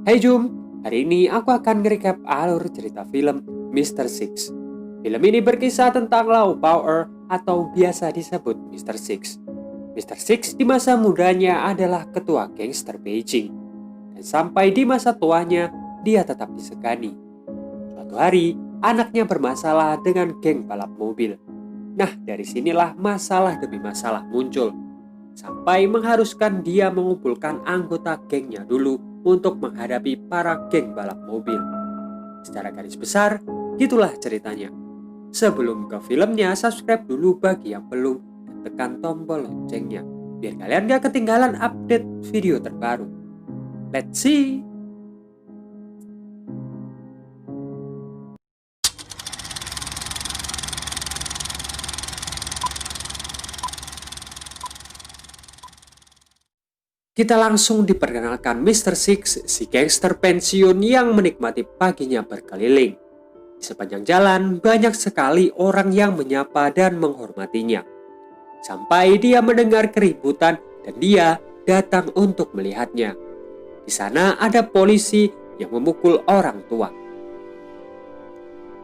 Hai Jum, hari ini aku akan nge-recap alur cerita film Mr. Six. Film ini berkisah tentang Lau Power atau biasa disebut Mr. Six. Mr. Six di masa mudanya adalah ketua gangster Beijing. Dan sampai di masa tuanya, dia tetap disegani. Suatu hari, anaknya bermasalah dengan geng balap mobil. Nah, dari sinilah masalah demi masalah muncul. Sampai mengharuskan dia mengumpulkan anggota gengnya dulu untuk menghadapi para geng balap mobil. Secara garis besar, gitulah ceritanya. Sebelum ke filmnya, subscribe dulu bagi yang belum dan tekan tombol loncengnya biar kalian gak ketinggalan update video terbaru. Let's see! Kita langsung diperkenalkan Mr. Six, si gangster pensiun yang menikmati paginya berkeliling. Di sepanjang jalan, banyak sekali orang yang menyapa dan menghormatinya. Sampai dia mendengar keributan dan dia datang untuk melihatnya. Di sana ada polisi yang memukul orang tua.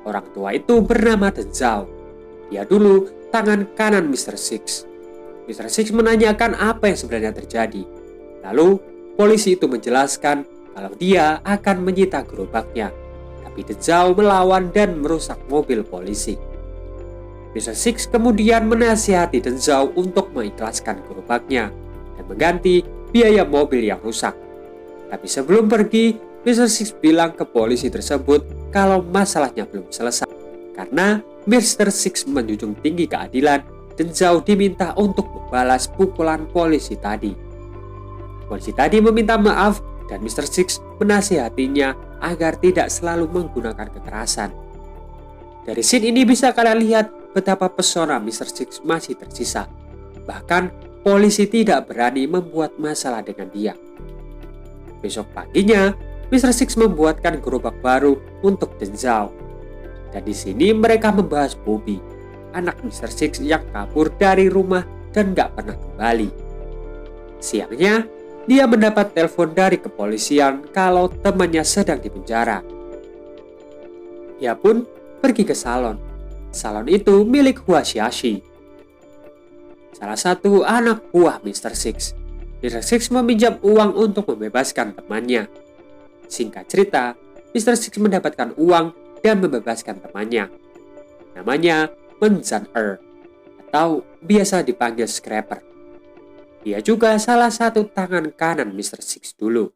Orang tua itu bernama Denzhao. Dia dulu tangan kanan Mr. Six. Mr. Six menanyakan apa yang sebenarnya terjadi. Lalu polisi itu menjelaskan kalau dia akan menyita gerobaknya. Tapi Denzhao melawan dan merusak mobil polisi. Mr. Six kemudian menasihati Denzhao untuk mengikhlaskan gerobaknya dan mengganti biaya mobil yang rusak. Tapi sebelum pergi, Mr. Six bilang ke polisi tersebut kalau masalahnya belum selesai. Karena Mr. Six menjunjung tinggi keadilan, Denzhao diminta untuk membalas pukulan polisi tadi. Polisi tadi meminta maaf dan Mr. Six menasihatinya agar tidak selalu menggunakan kekerasan. Dari scene ini bisa kalian lihat betapa pesona Mr. Six masih tersisa. Bahkan polisi tidak berani membuat masalah dengan dia. Besok paginya, Mr. Six membuatkan gerobak baru untuk Denzhao. Dan di sini mereka membahas Bobby, anak Mr. Six yang kabur dari rumah dan gak pernah kembali. Siangnya, dia mendapat telepon dari kepolisian kalau temannya sedang dipenjara. Dia pun pergi ke salon. Salon itu milik Hua Xiaxi, salah satu anak buah Mr. Six. Mr. Six meminjam uang untuk membebaskan temannya. Singkat cerita, Mr. Six mendapatkan uang dan membebaskan temannya. Namanya Men Zhan-er atau biasa dipanggil Scrapper. Dia juga salah satu tangan kanan Mr. Six dulu.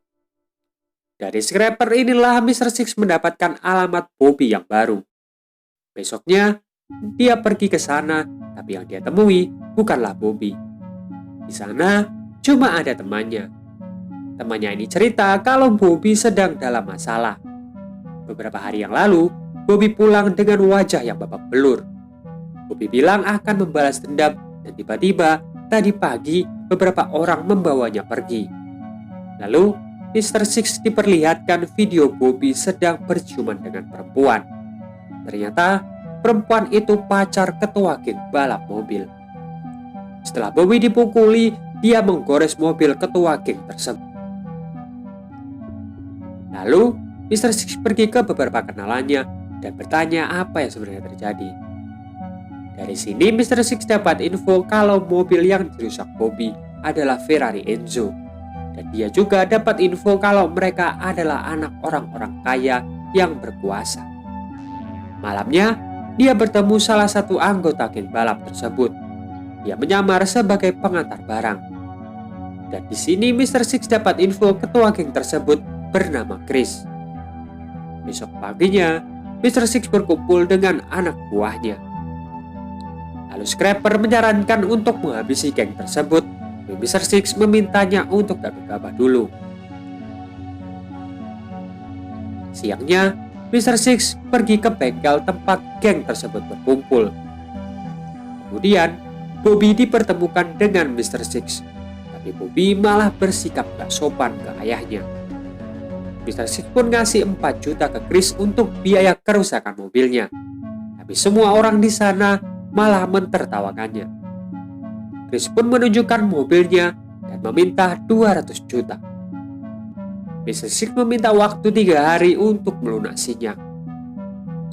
Dari Scrapper inilah Mr. Six mendapatkan alamat Bobby yang baru. Besoknya, dia pergi ke sana, tapi yang dia temui bukanlah Bobby. Di sana, cuma ada temannya. Temannya ini cerita kalau Bobby sedang dalam masalah. Beberapa hari yang lalu, Bobby pulang dengan wajah yang babak belur. Bobby bilang akan membalas dendam dan tiba-tiba tadi pagi beberapa orang membawanya pergi. Lalu, Mr. Six diperlihatkan video Bobby sedang berciuman dengan perempuan. Ternyata, perempuan itu pacar ketua geng balap mobil. Setelah Bobby dipukuli, dia menggores mobil ketua geng tersebut. Lalu, Mr. Six pergi ke beberapa kenalannya dan bertanya apa yang sebenarnya terjadi. Dari sini Mr. Six dapat info kalau mobil yang dirusak Bobby adalah Ferrari Enzo. Dan dia juga dapat info kalau mereka adalah anak orang-orang kaya yang berkuasa. Malamnya, dia bertemu salah satu anggota geng balap tersebut. Dia menyamar sebagai pengantar barang. Dan di sini Mr. Six dapat info ketua geng tersebut bernama Chris. Besok paginya, Mr. Six berkumpul dengan anak buahnya. Lalu Scrapper menyarankan untuk menghabisi geng tersebut, dan Mr. Six memintanya untuk gak gegabah dulu. Siangnya, Mr. Six pergi ke bengkel tempat geng tersebut berkumpul. Kemudian, Bobby dipertemukan dengan Mr. Six, tapi Bobby malah bersikap gak sopan ke ayahnya. Mr. Six pun ngasih 4 juta ke Chris untuk biaya kerusakan mobilnya. Tapi semua orang di sana malah mentertawakannya. Chris pun menunjukkan mobilnya dan meminta 200 juta. Mr. Six meminta waktu 3 hari untuk melunasinya.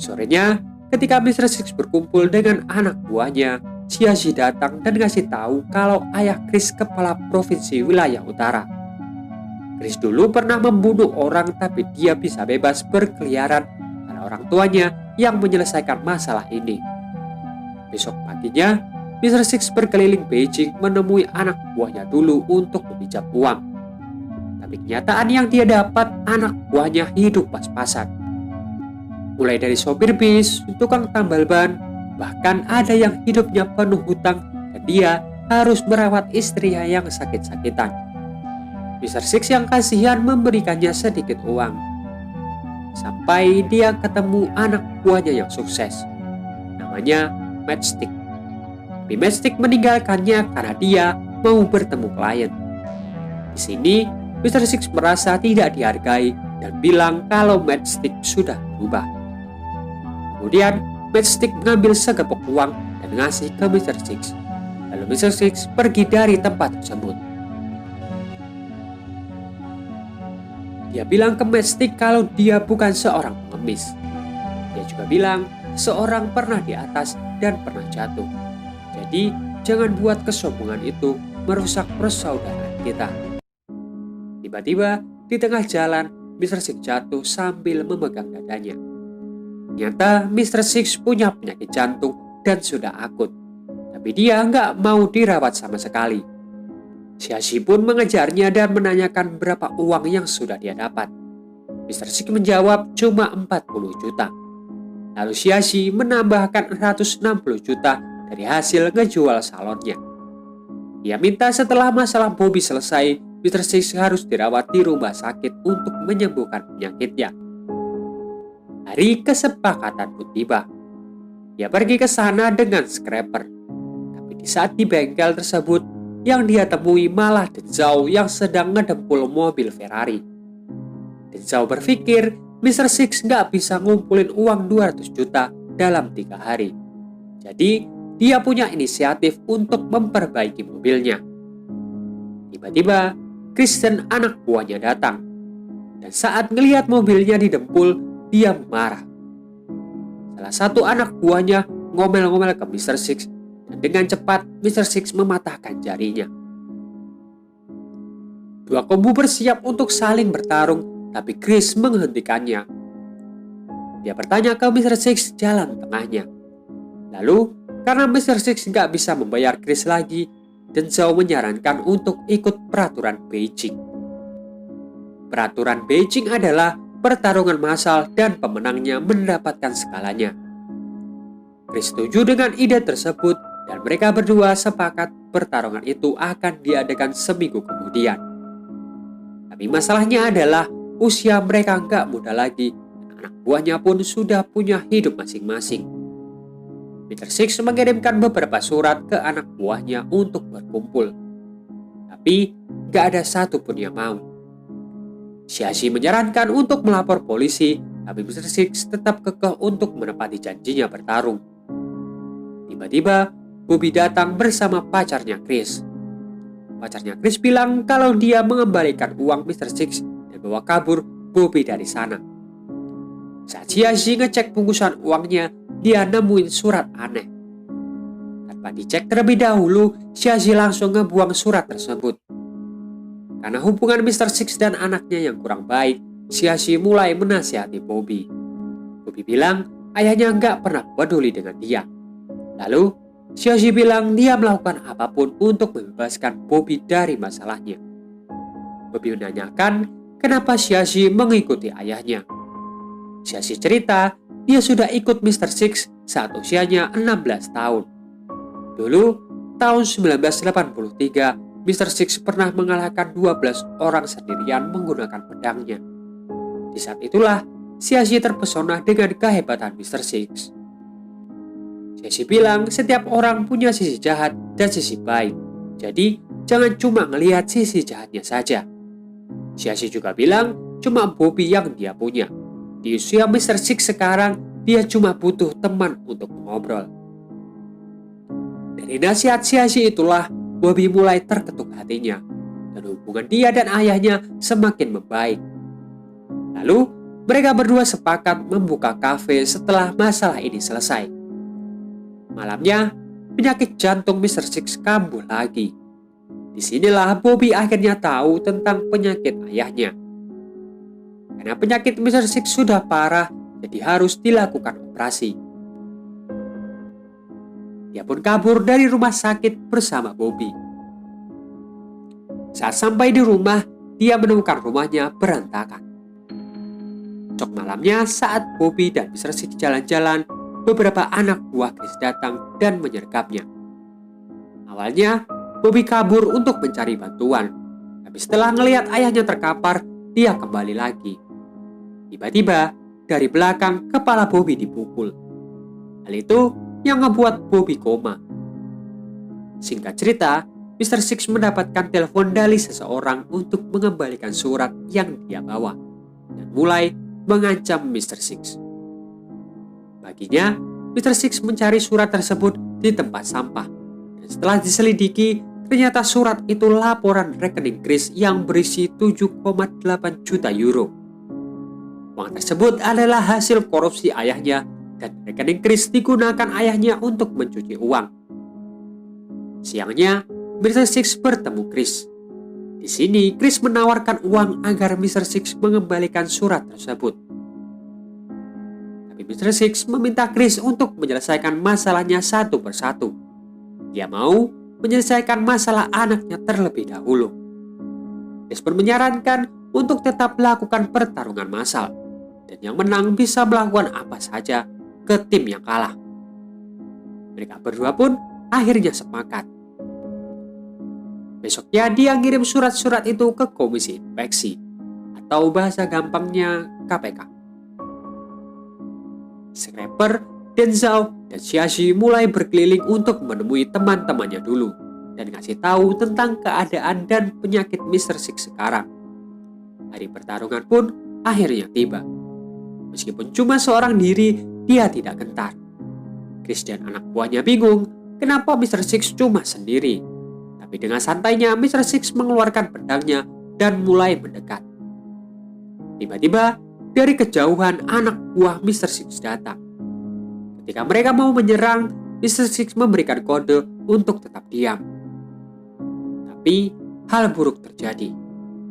Sorenya, ketika Mr. Six berkumpul dengan anak buahnya, Xiaxi datang dan ngasih tahu kalau ayah Chris kepala provinsi wilayah utara. Chris dulu pernah membunuh orang, tapi dia bisa bebas berkeliaran karena orang tuanya yang menyelesaikan masalah ini. Besok paginya, Mr. Six berkeliling Beijing menemui anak buahnya dulu untuk meminjam uang. Tapi kenyataan yang dia dapat, anak buahnya hidup pas-pasan. Mulai dari sopir bis, tukang tambal ban, bahkan ada yang hidupnya penuh hutang dan dia harus merawat istrinya yang sakit-sakitan. Mr. Six yang kasihan memberikannya sedikit uang. Sampai dia ketemu anak buahnya yang sukses. Namanya Matchstick. Tapi Matchstick meninggalkannya karena dia mau bertemu klien. Di sini, Mr. Six merasa tidak dihargai dan bilang kalau Matchstick sudah berubah. Kemudian, Matchstick mengambil segepok uang dan ngasih ke Mr. Six. Lalu Mr. Six pergi dari tempat tersebut. Dia bilang ke Matchstick kalau dia bukan seorang pengemis. Dia juga bilang seorang pernah di atas dan pernah jatuh. Jadi, jangan buat kesombongan itu merusak persaudaraan kita. Tiba-tiba, di tengah jalan, Mr. Six jatuh sambil memegang dadanya. Ternyata Mr. Six punya penyakit jantung dan sudah akut. Tapi dia nggak mau dirawat sama sekali. Xiaxi pun mengejarnya dan menanyakan berapa uang yang sudah dia dapat. Mr. Six menjawab cuma 40 juta. Lalu Xiaxi menambahkan 160 juta dari hasil ngejual salonnya. Dia minta setelah masalah Bobby selesai, Mr. Six harus dirawat di rumah sakit untuk menyembuhkan penyakitnya. Hari kesepakatan pun tiba. Dia pergi ke sana dengan scraper. Tapi di saat di bengkel tersebut, yang dia temui malah Denzhou yang sedang ngedempul mobil Ferrari. Denzhou berpikir Mr. Six nggak bisa ngumpulin uang 200 juta dalam 3 hari. Jadi, dia punya inisiatif untuk memperbaiki mobilnya. Tiba-tiba, Kristen anak buahnya datang. Dan saat ngelihat mobilnya didempul, dia marah. Salah satu anak buahnya ngomel-ngomel ke Mr. Six dan dengan cepat Mr. Six mematahkan jarinya. Dua kubu bersiap untuk saling bertarung, tapi Chris menghentikannya. Dia bertanya ke Mr. Six jalan tengahnya. Lalu, karena Mr. Six nggak bisa membayar Chris lagi, Denzhou menyarankan untuk ikut peraturan Beijing. Peraturan Beijing adalah pertarungan massal dan pemenangnya mendapatkan skalanya. Chris setuju dengan ide tersebut dan mereka berdua sepakat pertarungan itu akan diadakan seminggu kemudian. Tapi masalahnya adalah usia mereka nggak muda lagi dan anak buahnya pun sudah punya hidup masing-masing. Mr. Six mengirimkan beberapa surat ke anak buahnya untuk berkumpul. Tapi nggak ada satupun yang mau. Xiaxi menyarankan untuk melapor polisi, tapi Mr. Six tetap kekeh untuk menepati janjinya bertarung. Tiba-tiba, Bobby datang bersama pacarnya Chris. Pacarnya Chris bilang kalau dia mengembalikan uang Mr. Six dan bawa kabur Bobby dari sana. Saat Xiaxi ngecek bungkusan uangnya, dia nemuin surat aneh. Tanpa dicek terlebih dahulu, Xiaxi langsung ngebuang surat tersebut. Karena hubungan Mr. Six dan anaknya yang kurang baik, Xiaxi mulai menasihati Bobby. Bobby bilang ayahnya nggak pernah peduli dengan dia. Lalu, Xiaxi bilang dia melakukan apapun untuk membebaskan Bobby dari masalahnya. Bobby menanyakan kenapa Xiaxi mengikuti ayahnya. Xiaxi cerita dia sudah ikut Mr. Six saat usianya 16 tahun. Dulu, tahun 1983, Mr. Six pernah mengalahkan 12 orang sendirian menggunakan pedangnya. Di saat itulah, Xiaxi terpesona dengan kehebatan Mr. Six. Xiaxi bilang setiap orang punya sisi jahat dan sisi baik. Jadi, jangan cuma ngelihat sisi jahatnya saja. Xiaxi juga bilang cuma Bobby yang dia punya. Di usia Mr. Six sekarang, dia cuma butuh teman untuk mengobrol. Dari nasihat Xiaxi itulah, Bobby mulai terketuk hatinya, dan hubungan dia dan ayahnya semakin membaik. Lalu mereka berdua sepakat membuka kafe setelah masalah ini selesai. Malamnya, penyakit jantung Mr. Six kambuh lagi. Disinilah Bobby akhirnya tahu tentang penyakit ayahnya. Karena penyakit Mr. Six sudah parah, jadi harus dilakukan operasi. Dia pun kabur dari rumah sakit bersama Bobby. Saat sampai di rumah, dia menemukan rumahnya berantakan. Esok malamnya saat Bobby dan Mr. Six jalan-jalan, beberapa anak buah Chris datang dan menyergapnya. Awalnya, Bobby kabur untuk mencari bantuan. Tapi setelah melihat ayahnya terkapar, dia kembali lagi. Tiba-tiba, dari belakang kepala Bobby dipukul. Hal itu yang membuat Bobby koma. Singkat cerita, Mr. Six mendapatkan telepon dari seseorang untuk mengembalikan surat yang dia bawa dan mulai mengancam Mr. Six. Baginya, Mr. Six mencari surat tersebut di tempat sampah. Dan setelah diselidiki, ternyata surat itu laporan rekening Chris yang berisi 7,8 juta euro. Uang tersebut adalah hasil korupsi ayahnya dan rekening Chris digunakan ayahnya untuk mencuci uang. Siangnya, Mr. Six bertemu Chris. Di sini, Chris menawarkan uang agar Mr. Six mengembalikan surat tersebut. Tapi Mr. Six meminta Chris untuk menyelesaikan masalahnya satu persatu. Dia mau menyelesaikan masalah anaknya terlebih dahulu. Chris pun menyarankan untuk tetap melakukan pertarungan massal, dan yang menang bisa melakukan apa saja ke tim yang kalah. Mereka berdua pun akhirnya sepakat. Besoknya dia ngirim surat-surat itu ke Komisi Inspeksi, atau bahasa gampangnya KPK. Scraper, Denzau, dan Xiaxi mulai berkeliling untuk menemui teman-temannya dulu dan ngasih tahu tentang keadaan dan penyakit Mr. Six sekarang. Hari pertarungan pun akhirnya tiba. Meskipun cuma seorang diri, dia tidak gentar. Chris dan anak buahnya bingung kenapa Mr. Six cuma sendiri. Tapi dengan santainya Mr. Six mengeluarkan pedangnya dan mulai mendekat. Tiba-tiba dari kejauhan anak buah Mr. Six datang. Ketika mereka mau menyerang, Mr. Six memberikan kode untuk tetap diam. Tapi hal buruk terjadi.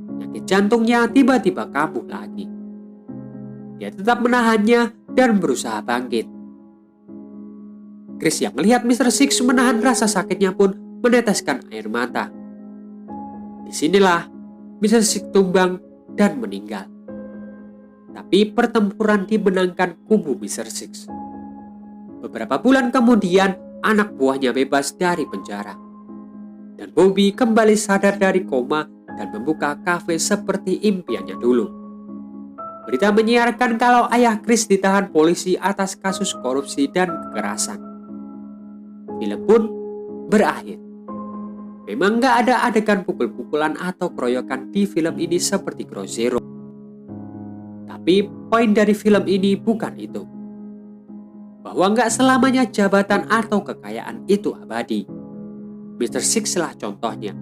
Penyakit jantungnya tiba-tiba kambuh lagi. Dia tetap menahannya dan berusaha bangkit. Chris yang melihat Mr. Six menahan rasa sakitnya pun meneteskan air mata. Disinilah Mr. Six tumbang dan meninggal. Tapi pertempuran dimenangkan kubu Mr. Six. Beberapa bulan kemudian, anak buahnya bebas dari penjara. Dan Bobby kembali sadar dari koma dan membuka kafe seperti impiannya dulu. Berita menyiarkan kalau ayah Chris ditahan polisi atas kasus korupsi dan kekerasan. Film pun berakhir. Memang gak ada adegan pukul-pukulan atau keroyokan di film ini seperti Ground Zero. Tapi poin dari film ini bukan itu. Bahwa gak selamanya jabatan atau kekayaan itu abadi. Mr. Six lah contohnya.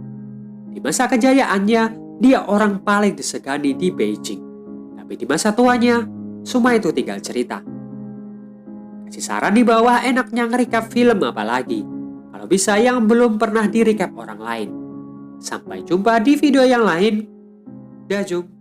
Di masa kejayaannya, dia orang paling disegani di Beijing. Tapi di masa tuanya, semua itu tinggal cerita. Kasih saran di bawah enaknya nge-recap film apa lagi. Kalau bisa yang belum pernah di-recap orang lain. Sampai jumpa di video yang lain. Dah jum.